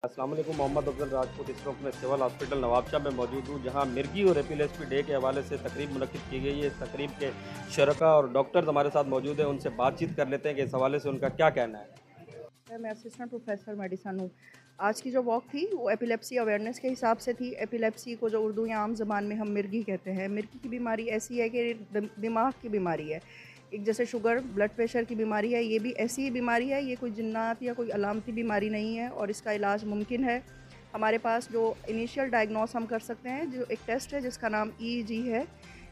अस्सलाम वालेकुम। मोहम्मद अफजल राजपूत इस वक्त मैं सिविल हॉस्पिटल नवाबशाह में मौजूद हूँ, जहाँ मिर्गी और एपिलेप्सी डे के हवाले से तकरीब मुनक्किद की गई है। इस तकरीब के शरका और डॉक्टर्स हमारे साथ मौजूद हैं, उनसे बातचीत कर लेते हैं कि इस हवाले से उनका क्या कहना है। मैं असिस्टेंट प्रोफेसर मेडिसन हूँ। आज की जो वॉक थी वो एपिलेप्सी अवेयरनेस के हिसाब से थी। एपिलेप्सी को जो उर्दू या आम ज़बान में हम मिर्गी कहते हैं। मिर्गी की बीमारी ऐसी है कि दिमाग की बीमारी है। एक जैसे शुगर, ब्लड प्रेशर की बीमारी है, ये भी ऐसी ही बीमारी है। ये कोई जिन्नात या कोई अलामती बीमारी नहीं है और इसका इलाज मुमकिन है। हमारे पास जो इनिशियल डायग्नोस हम कर सकते हैं, जो एक टेस्ट है जिसका नाम ईईजी है,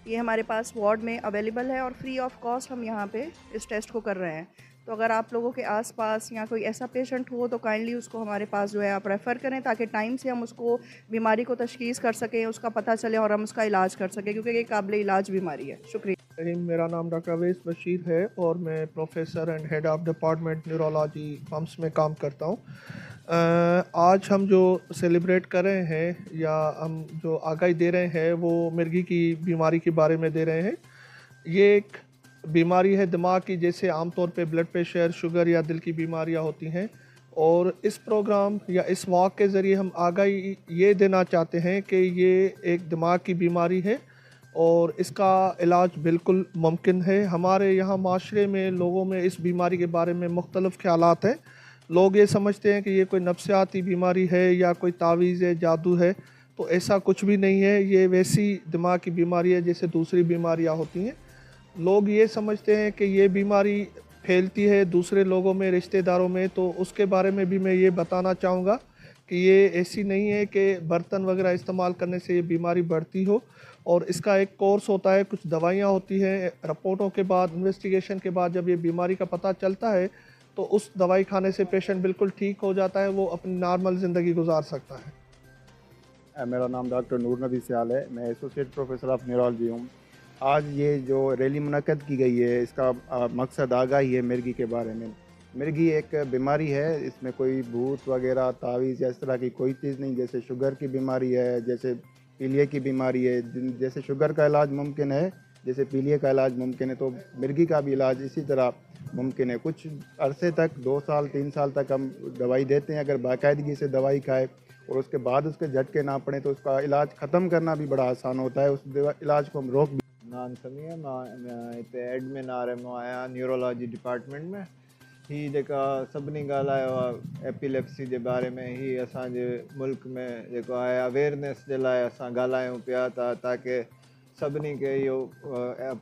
ये हमारे पास वार्ड में अवेलेबल है और फ्री ऑफ कॉस्ट हम यहाँ पे इस टेस्ट को कर रहे हैं। तो अगर आप लोगों के आस-पास या कोई ऐसा पेशेंट हो तो काइंडली उसको हमारे पास जो है आप रेफ़र करें, ताकि टाइम से हम उसको बीमारी को तशख़ीस कर सकें, उसका पता चले और हम उसका इलाज कर सकें, क्योंकि ये काबिल इलाज बीमारी है। शुक्रिया। मेरा नाम डॉक्टर अवैस बशीर है और मैं professor and head of department neurology pumps में काम करता हूँ। आज हम जो सेलिब्रेट कर रहे हैं या हम जो आगाही दे रहे हैं वो मिर्गी की बीमारी के बारे में दे रहे हैं। ये एक बीमारी है दिमाग की, जैसे आमतौर पे ब्लड प्रेशर, शुगर या दिल की बीमारियां होती हैं। और इस प्रोग्राम या इस वॉक के ज़रिए हम आगाही ये देना चाहते हैं कि ये एक दिमाग की बीमारी है और इसका इलाज बिल्कुल मुमकिन है। हमारे यहाँ माशरे में लोगों में इस बीमारी के बारे में मुख्तलिफ़ ख़यालात हैं। लोग ये समझते हैं कि ये कोई नफ्सियाती बीमारी है या कोई तावीज़ है, जादू है। तो ऐसा कुछ भी नहीं है। ये वैसी दिमाग की बीमारी है जैसे दूसरी बीमारियाँ होती हैं। लोग ये समझते हैं कि ये बीमारी फैलती है दूसरे लोगों में, रिश्तेदारों में, तो उसके बारे में भी मैं ये बताना चाहूँगा कि ये ऐसी नहीं है कि बर्तन वगैरह इस्तेमाल करने से ये बीमारी बढ़ती हो। और इसका एक कोर्स होता है, कुछ दवाइयाँ होती हैं। रिपोर्टों के बाद, इन्वेस्टिगेशन के बाद जब ये बीमारी का पता चलता है तो उस दवाई खाने से पेशेंट बिल्कुल ठीक हो जाता है, वो अपनी नॉर्मल ज़िंदगी गुजार सकता है। मेरा नाम डॉक्टर नूर नबी सियाल है। मैं एसोसिएट प्रोफेसर ऑफ न्यूरोलॉजी हूँ। आज ये जो रैली मुनक्कद की गई है, इसका मकसद आगाही है मिर्गी के बारे में। मिर्गी एक बीमारी है, इसमें कोई भूत वगैरह, तावीज़ या इस तरह की कोई चीज़ नहीं। जैसे शुगर की बीमारी है, जैसे पीलिया की बीमारी है, जैसे शुगर का इलाज मुमकिन है, जैसे पीलिया का इलाज मुमकिन है, तो मिर्गी का भी इलाज इसी तरह मुमकिन है। कुछ अरसे तक, 2 साल 3 साल तक हम दवाई देते हैं। अगर बाकायदगी से दवाई खाए और उसके बाद उसके झटके ना पड़े तो उसका इलाज ख़त्म करना भी बड़ा आसान होता है। उस इलाज को हम रोक भी। नान समी है। मां हिते एडमिन आर एम ओ आहियां न्यूरोलॉजी डिपार्टमेंट में। ही जेका सभिनी ॻाल्हायो आहे एपिलेप्सी जे बारे में, ही असांजे मुल्क में जेको आहे अवेयरनेस जे लाइ असां ॻाल्हायूं पिया था, ताकी सभिनी खे इहो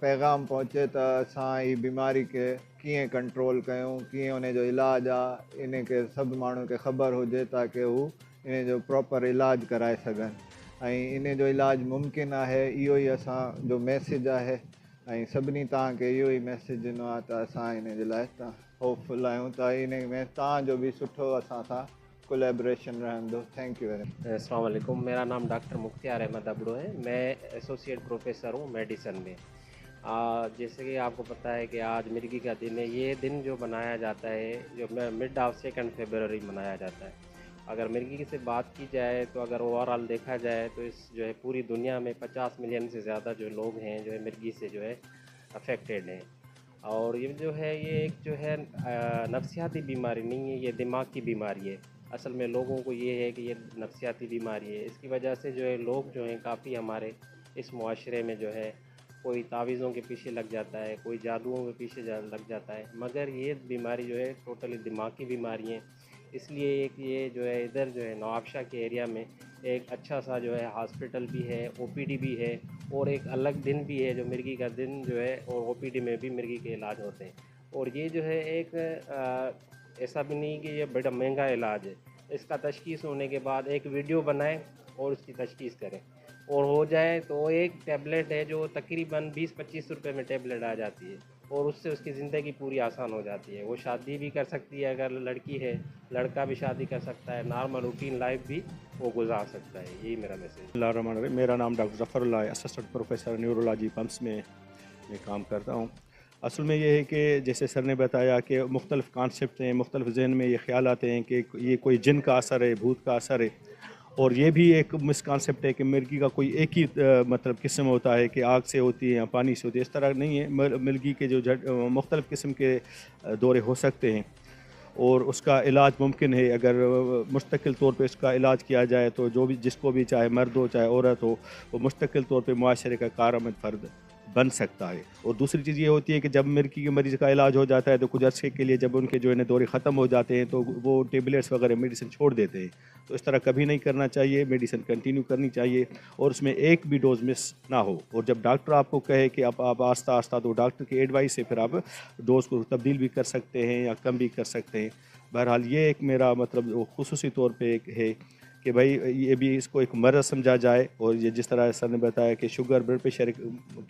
पैगाम पहुचे त असां ही बीमारी खे कीअं कंट्रोल कयूं, कीअं उन जो इलाजु आहे, इन खे सभु माण्हुनि खे ख़बर हुजे ताकी हू इन जो प्रॉपर इलाज कराए सघनि। ऐं इन जो इलाजु मुमकिन आहे, इहो ई असांजो मैसेज आहे। ऐं सभिनी तव्हांखे इहो ई मैसेज ॾिनो आहे त असां इन जे लाइ होपफुल आहियूं त इन में तव्हांजो बि सुठो असां सां कोलैबोरेशन रहंदो। Thank you very much. अस्सलाम वालेकुम। मेरा नाम डॉक्टर मुख्तियार अहमद अबड़ो है। मैं एसोसिएट प्रोफेसर हूँ मेडिसन में। जैसे कि आपको पता है कि आज मिर्गी का दिन है। ये दिन जो मनाया जाता है, जो मिड ऑफ 2 फरवरी मनाया जाता है। अगर मिर्गी से बात की जाए तो अगर ओवरऑल देखा जाए तो इस जो है पूरी दुनिया में 50 मिलियन से ज़्यादा जो लोग हैं जो है मिर्गी से जो है अफेक्टेड हैं। और ये जो है ये एक जो है नफ्सियाती बीमारी नहीं है, ये दिमाग की बीमारी है। असल में लोगों को ये है कि ये नफ्सियाती बीमारी है। इसकी वजह से जो है लोग जो हैं काफ़ी हमारे इस मुआशरे में जो है कोई तावीज़ों के पीछे लग जाता है, कोई जादुओं के पीछे लग जाता है, मगर ये बीमारी जो है टोटली दिमाग की बीमारी है। इसलिए एक ये जो है इधर जो है नवाबशाह के एरिया में एक अच्छा सा जो है हॉस्पिटल भी है, ओपीडी भी है और एक अलग दिन भी है जो मिर्गी का दिन जो है, और ओपीडी में भी मिर्गी के इलाज होते हैं। और ये जो है एक ऐसा भी नहीं कि ये बड़ा महंगा इलाज है। इसका तशख़ीस होने के बाद एक वीडियो बनाएं और उसकी तशख़ीस करें और हो जाए तो एक टैबलेट है जो तकरीबन 20-25 रुपए में टैबलेट आ जाती है और उससे उसकी ज़िंदगी पूरी आसान हो जाती है। वो शादी भी कर सकती है, अगर लड़की है, लड़का भी शादी कर सकता है, नॉर्मल रूटीन लाइफ भी वो गुजार सकता है। यही मेरा मैसेज। मेरा नाम डॉक्टर ज़फ़रुल्लाह है, असिस्टेंट प्रोफेसर न्यूरोलॉजी पम्प्स में मैं काम करता हूँ। असल में ये है कि जैसे सर ने बताया कि मुख्तलिफ़ कॉन्सेप्ट हैं, मुख्तलिफ़ जहन में ये ख्याल आते हैं कि ये कोई जिन का असर है, भूत का असर है। और ये भी एक मिसकॉन्सेप्ट है कि मिर्गी का कोई एक ही मतलब किस्म होता है कि आग से होती है या पानी से होती है। इस तरह नहीं है। मिर्गी के जो मुख्तलिफ़ किस्म के दौरे हो सकते हैं। और उसका इलाज मुमकिन है। अगर मुस्तकिल तौर पे इसका इलाज किया जाए तो जो भी जिसको भी, चाहे मर्द हो चाहे औरत हो, वो मुस्तकिल तौर पे मुआशरे का कारआमद फ़र्द बन सकता है। और दूसरी चीज़ ये होती है कि जब मिर्गी के मरीज़ का इलाज हो जाता है तो कुछ अर्से के लिए जब उनके जो है दौरे ख़त्म हो जाते हैं तो वो टेबलेट्स वगैरह मेडिसिन छोड़ देते हैं। तो इस तरह कभी नहीं करना चाहिए, मेडिसिन कंटिन्यू करनी चाहिए और उसमें एक भी डोज मिस ना हो। और जब डॉक्टर आपको कहे कि आप आस्ता आस्ता, तो डॉक्टर की एडवाइस से फिर आप डोज को तब्दील भी कर सकते हैं या कम भी कर सकते हैं। बहरहाल ये एक मेरा मतलब खुसूसी तौर पे एक है कि भाई ये भी इसको एक मर्ज़ समझा जाए। और ये जिस तरह सर ने बताया कि शुगर, ब्लड प्रेशर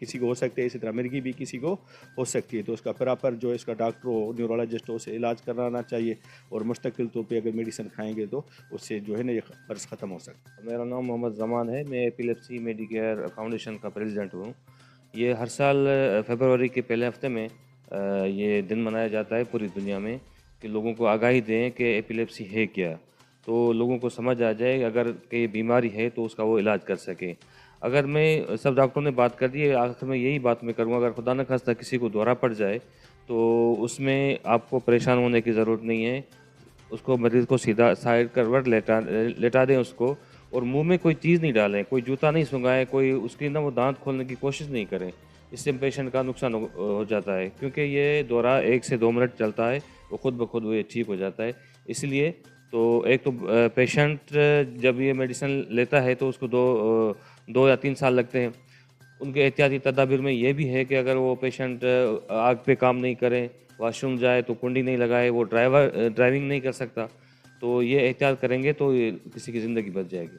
किसी को हो सकते हैं, इसी तरह मिर्गी भी किसी को हो सकती है। तो उसका प्रॉपर जो इसका डॉक्टर हो, न्यूरोलॉजिस्ट हो, उसे इलाज कराना चाहिए और मुस्तकिल तौर पे अगर मेडिसिन खाएंगे तो उससे जो है ना ये मर्ज़ ख़त्म हो सकता है। मेरा नाम मोहम्मद ज़मान है। मैं एपिलेप्सी मेडिकेयर फाउंडेशन का प्रेसिडेंट हूँ। ये हर साल फरवरी के पहले हफ्ते में ये दिन मनाया जाता है पूरी दुनिया में कि लोगों को आगाही दें कि एपिलेप्सी है क्या, तो लोगों को समझ आ जाए अगर कोई बीमारी है तो उसका वो इलाज कर सके। अगर मैं सब डॉक्टरों ने बात कर दी है, आखिर में यही बात मैं करूँगा, अगर खुदा न खास्ता किसी को दौरा पड़ जाए तो उसमें आपको परेशान होने की ज़रूरत नहीं है। उसको मरीज़ को सीधा साइड करवट लेटा दें उसको, और मुंह में कोई चीज़ नहीं डालें, कोई जूता नहीं सूंघाएं, कोई उसकी ना वो दांत खोलने की कोशिश नहीं करें। इससे पेशेंट का नुकसान हो जाता है, क्योंकि ये दौरा 1 से 2 मिनट चलता है, वो खुद ब खुद वो ठीक हो जाता है। इसलिए तो एक तो पेशेंट जब ये मेडिसिन लेता है तो उसको 2 या 3 साल लगते हैं। उनके एहतियाती तदाबीर में ये भी है कि अगर वो पेशेंट आग पे काम नहीं करे, वॉशरूम जाए तो कुंडी नहीं लगाए, वो ड्राइविंग नहीं कर सकता, तो ये एहतियात करेंगे तो ये किसी की ज़िंदगी बच जाएगी।